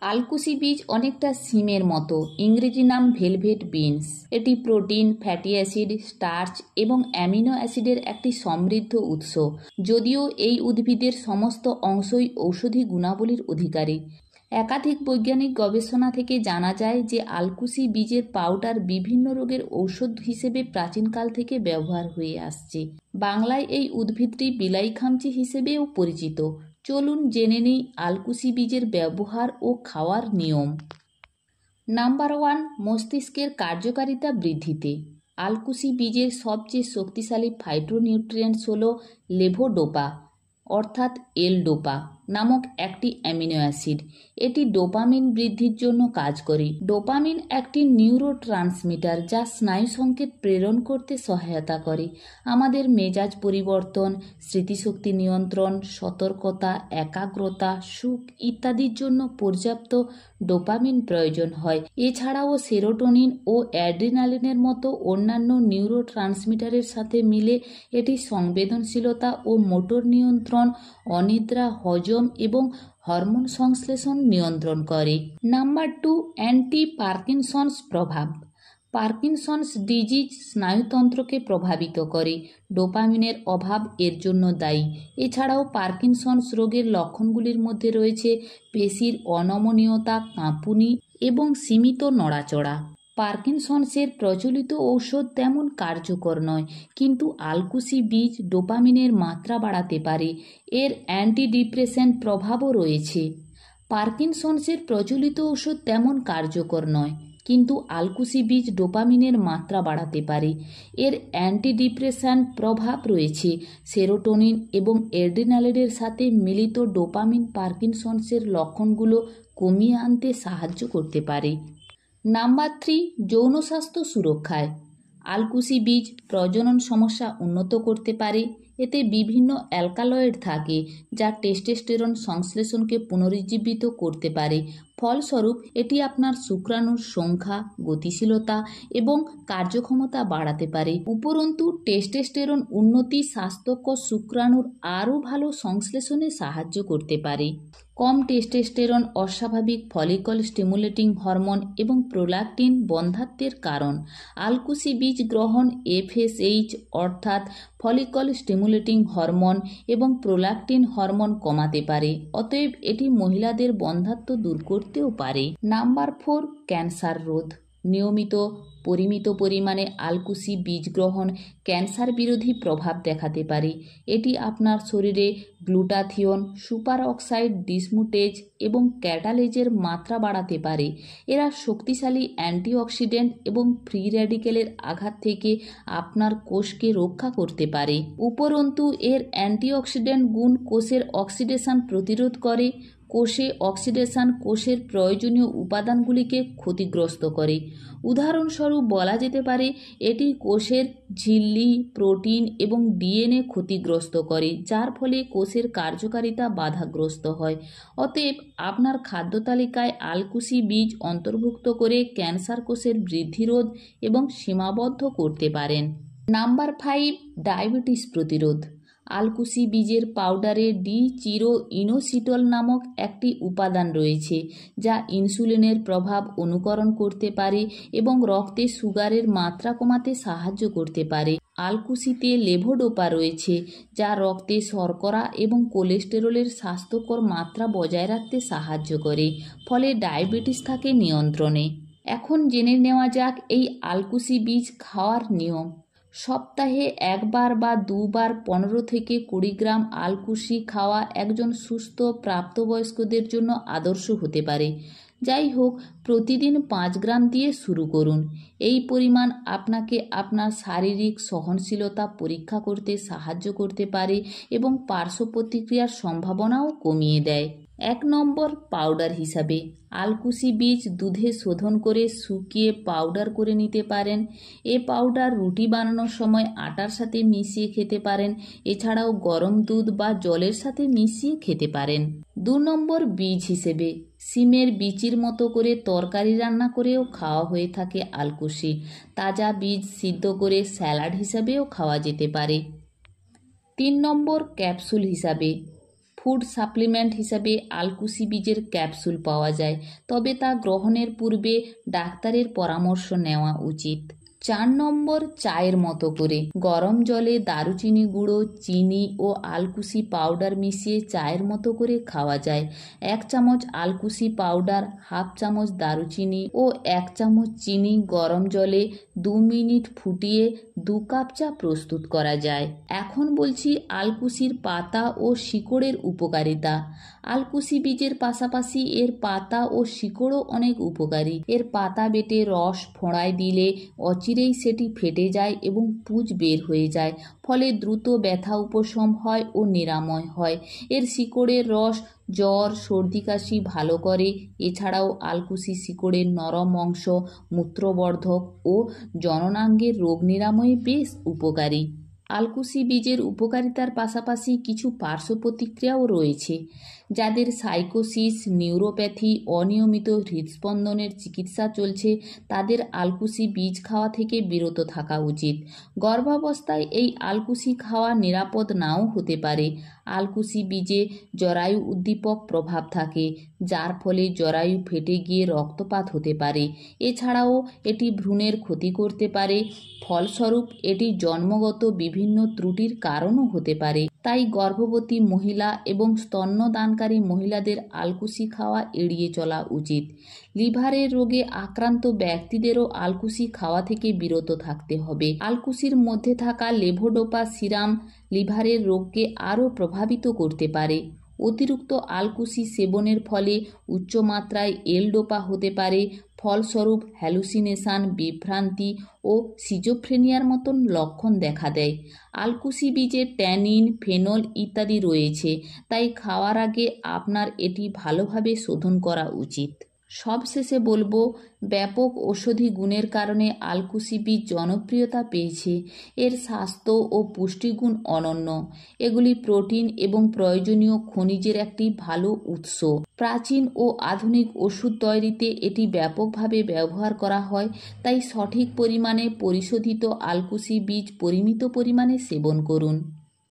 আলকুসি বীজ অনেকটা সিমের মতো, ইংরেজি নাম ভেলভেট বিনস। এটি প্রোটিন, ফ্যাটি অ্যাসিড, স্টার্চ এবং অ্যামিনো অ্যাসিডের একটি সমৃদ্ধ উৎস। যদিও এই উদ্ভিদের সমস্ত অংশই ঔষধি গুণাবলীর অধিকারী। একাধিক বৈজ্ঞানিক গবেষণা থেকে জানা যায় যে আলকুসি বীজের পাউডার বিভিন্ন রোগের ঔষধ হিসেবে প্রাচীনকাল থেকে ব্যবহার হয়ে আসছে। বাংলায় এই উদ্ভিদটি বিলাই খামচি হিসেবেও পরিচিত। চলুন জেনে নিই আলকুসি বীজের ব্যবহার ও খাওয়ার নিয়ম। নাম্বার 1, মস্তিষ্কের কার্যকারিতা বৃদ্ধিতে। আলকুসি বীজের সবচেয়ে শক্তিশালী ফাইটোনিউট্রিয়েন্টস হল লেভোডোপা অর্থাৎ এল-ডোপা নামক একটি অ্যামিনো অ্যাসিড। এটি ডোপামিন বৃদ্ধির জন্য কাজ করে। ডোপামিন একটি নিউরোট্রান্সমিটার যা স্নায়ু সংকেত প্রেরণ করতে সহায়তা করে। আমাদের মেজাজ পরিবর্তন, স্মৃতিশক্তি নিয়ন্ত্রণ, সতর্কতা, একাগ্রতা, সুখ ইত্যাদির জন্য পর্যাপ্ত ডোপামিন প্রয়োজন হয়। এছাড়াও সেরোটোনিন ও অ্যাড্রিনালিনের মতো অন্যান্য নিউরোট্রান্সমিটারের সাথে মিলে এটি সংবেদনশীলতা ও মোটর নিয়ন্ত্রণ, অনিদ্রা, হজম এবং হরমোন সংশ্লেষণ নিয়ন্ত্রণ করে। নাম্বার 2, অ্যান্টি পার্কিনসন্স প্রভাব। পার্কিনসন্স ডিজিজ স্নায়ুতন্ত্রকে প্রভাবিত করে। ডোপামিনের অভাব এর জন্য দায়ী। এছাড়াও পার্কিনসন্স রোগের লক্ষণগুলির মধ্যে রয়েছে পেশির অনমনীয়তা, কাঁপুনি এবং সীমিত নড়াচড়া। পার্কিনসন্সের প্রচলিত ঔষধ তেমন কার্যকর নয়, কিন্তু আলকুসি বীজ ডোপামিনের মাত্রা বাড়াতে পারে। এর অ্যান্টিডিপ্রেসেন্ট প্রভাবও রয়েছে। পার্কিনসন্সের প্রচলিত ঔষধ তেমন কার্যকর নয়, কিন্তু আলকুসি বীজ ডোপামিনের মাত্রা বাড়াতে পারে। এর অ্যান্টিডিপ্রেসেন্ট প্রভাব রয়েছে। সেরোটোনিন এবং অ্যাড্রিনালিনের সাথে মিলিত ডোপামিন পার্কিনসন্সের লক্ষণগুলো কমিয়ে আনতে সাহায্য করতে পারে। নাম্বার 3, যৌন স্বাস্থ্য সুরক্ষায়। আলকুসি বীজ প্রজনন সমস্যা উন্নত করতে পারে। এতে বিভিন্ন অ্যালকালয়েড থাকে যা টেস্টোস্টেরন সংশ্লেষণকে পুনরুজ্জীবিত করতে পারে। ফলস্বরূপ এটি আপনার শুক্রাণুর সংখ্যা, গতিশীলতা এবং কার্যক্ষমতা বাড়াতে পারে। উপরন্তু টেস্টোস্টেরন উন্নতি স্বাস্থ্যকর শুক্রাণুর আরও ভালো সংশ্লেষণে সাহায্য করতে পারে। কম টেস্টোস্টেরন অস্বাভাবিক ফলিকল স্টিমুলেটিং হরমোন এবং প্রোল্যাক্টিন বন্ধ্যাত্বের কারণ। আলকুসি বীজ গ্রহণ এফএসএইচ অর্থাৎ ফলিকল স্টিমুলেটিং হরমোন এবং প্রোল্যাক্টিন হরমোন কমাতে পারে। অতএব এটি মহিলাদের বন্ধ্যাত্ব দূর করতেও পারে। নাম্বার 4, ক্যান্সার রোধ। নিয়মিত পরিমিত পরিমাণে আলকুসি বীজ গ্রহণ ক্যান্সার বিরোধী প্রভাব দেখাতে পারে। এটি আপনার শরীরে গ্লুটাথিয়ন, সুপার অক্সাইড ডিসমুটেজ এবং ক্যাটালেজের মাত্রা বাড়াতে পারে। এরা শক্তিশালী অ্যান্টিঅক্সিডেন্ট এবং ফ্রি র্যাডিক্যালের আঘাত থেকে আপনার কোষকে রক্ষা করতে পারে। উপরন্তু এর অ্যান্টিঅক্সিডেন্ট গুণ কোষের অক্সিডেশন প্রতিরোধ করে। কোষে অক্সিডেশন কোষের প্রয়োজনীয় উপাদানগুলিকে ক্ষতিগ্রস্ত করে। উদাহরণস্বরূপ বলা যেতে পারে এটি কোষের ঝিল্লি, প্রোটিন এবং ডিএনএ ক্ষতিগ্রস্ত করে, যার ফলে কোষের কার্যকারিতা বাধাগ্রস্ত হয়। অতএব আপনার খাদ্য তালিকায় আলকুসি বীজ অন্তর্ভুক্ত করে ক্যান্সার কোষের বৃদ্ধি রোধ এবং সীমাবদ্ধ করতে পারেন। নাম্বার 5, ডায়াবেটিস প্রতিরোধ। আলকুসি বীজের পাউডারে ডি-চিরোইনোসিটল নামক একটি উপাদান রয়েছে যা ইনসুলিনের প্রভাব অনুকরণ করতে পারে এবং রক্তে সুগারের মাত্রা কমাতে সাহায্য করতে পারে। আলকুসিতে লেভোডোপা রয়েছে যা রক্তে শর্করা এবং কোলেস্টেরলের স্বাস্থ্যকর মাত্রা বজায় রাখতে সাহায্য করে, ফলে ডায়াবেটিস থাকে নিয়ন্ত্রণে। এখন জেনে নেওয়া যাক এই আলকুসি বীজ খাওয়ার নিয়ম। সপ্তাহে একবার বা দুবার 15 থেকে 20 গ্রাম আলকুসি খাওয়া একজন সুস্থ প্রাপ্তবয়স্কদের জন্য আদর্শ হতে পারে। যাই হোক, প্রতিদিন 5 গ্রাম দিয়ে শুরু করুন। এই পরিমাণ আপনাকে আপনার শারীরিক সহনশীলতা পরীক্ষা করতে সাহায্য করতে পারে এবং পার্শ্ব প্রতিক্রিয়ার সম্ভাবনাও কমিয়ে দেয়। 1 নম্বর, পাউডার হিসাবে আলকুসি বীজ দুধে শোধন করে শুকিয়ে পাউডার করে নিতে পারেন। এ পাউডার রুটি বানানোর সময় আটার সাথে মিশিয়ে খেতে পারেন। এছাড়াও গরম দুধ বা জলের সাথে মিশিয়ে খেতে পারেন। 2 নম্বর, বীজ হিসেবে সিমের বিচির মতো করে তরকারি রান্না করেও খাওয়া হয়ে থাকে আলকুসি। তাজা বীজ সিদ্ধ করে স্যালাড হিসাবেও খাওয়া যেতে পারে। 3 নম্বর, ক্যাপসুল হিসাবে ফুড সাপ্লিমেন্ট হিসাবে আলকুসি বীজের ক্যাপসুল পাওয়া যায়, তবে তা গ্রহণের পূর্বে ডাক্তারের পরামর্শ নেওয়া উচিত। 4 নম্বর, চায়ের মতো করে গরম জলে দারুচিনি গুঁড়ো, চিনি ও আলকুসি পাউডার মিশিয়ে চায়ের মতো করে খাওয়া যায়। 1 চামচ আলকুসি পাউডার, হাফ চামচ দারুচিনি ও 1 চামচ চিনি গরম জলে 2 মিনিট ফুটিয়ে 2 কাপ চা প্রস্তুত করা যায়। এখন বলছি আলকুসির পাতা ও শিকড়ের উপকারিতা। আলকুসি বীজের পাশাপাশি এর পাতা ও শিকড়ও অনেক উপকারী। এর পাতা বেটে রস ফোঁড়ায় দিলে অচিরেই সেটি ফেটে যায় এবং পুঁজ বের হয়ে যায়, ফলে দ্রুত ব্যথা উপশম হয় ও নিরাময় হয়। এর শিকড়ের রস জ্বর, সর্দি, কাশি ভালো করে। এছাড়াও আলকুসি শিকড়ের নরম অংশ মূত্রবর্ধক ও জননাঙ্গের রোগ নিরাময়ে বেশ উপকারী। আলকুসি বীজের উপকারিতার পাশাপাশি কিছু পার্শ্ব প্রতিক্রিয়াও রয়েছে। যাদের সাইকোসিস, নিউরোপ্যাথি, অনিয়মিত হৃদস্পন্দনের চিকিৎসা চলছে তাদের আলকুসি বীজ খাওয়া থেকে বিরত থাকা উচিত। গর্ভাবস্থায় এই আলকুসি খাওয়া নিরাপদ নাও হতে পারে। আলকুসি বীজে জরায়ু উদ্দীপক প্রভাব থাকে, যার ফলে জরায়ু ফেটে গিয়ে রক্তপাত হতে পারে। এছাড়াও এটি ভ্রূণের ক্ষতি করতে পারে, ফলস্বরূপ এটি জন্মগত বিভিন্ন ত্রুটির কারণও হতে পারে। তাই গর্ভবতী মহিলা এবং স্তন্যদানকারী মহিলাদের আলকুসি খাওয়া এড়িয়ে চলা উচিত। লিভারের রোগে আক্রান্ত ব্যক্তিদেরও আলকুসি খাওয়া থেকে বিরত থাকতে হবে। আলকুসির মধ্যে থাকা লেভোডোপা সিরাম লিভারের রোগকে আরও প্রভাবিত করতে পারে। অতিরিক্ত আলকুসি সেবনের ফলে উচ্চমাত্রায় এল-ডোপা হতে পারে, ফলস্বরূপ হ্যালুসিনেশন, বিভ্রান্তি ও সিজোফ্রেনিয়ার মতন লক্ষণ দেখা দেয়। আলকুসি বীজে ট্যানিন, ফেনল ইত্যাদি রয়েছে, তাই খাওয়ার আগে আপনার এটি ভালোভাবে শোধন করা উচিত। সবশেষে বলবো, ব্যাপক ঔষধি গুণের কারণে আলকুসি বীজ জনপ্রিয়তা পেয়েছে। এর স্বাস্থ্য ও পুষ্টিগুণ অনন্য। এগুলি প্রোটিন এবং প্রয়োজনীয় খনিজের একটি ভালো উৎস। প্রাচীন ও আধুনিক ওষুধ তৈরিতে এটি ব্যাপকভাবে ব্যবহার করা হয়, তাই সঠিক পরিমাণে পরিশোধিত আলকুসি বীজ পরিমিত পরিমাণে সেবন করুন।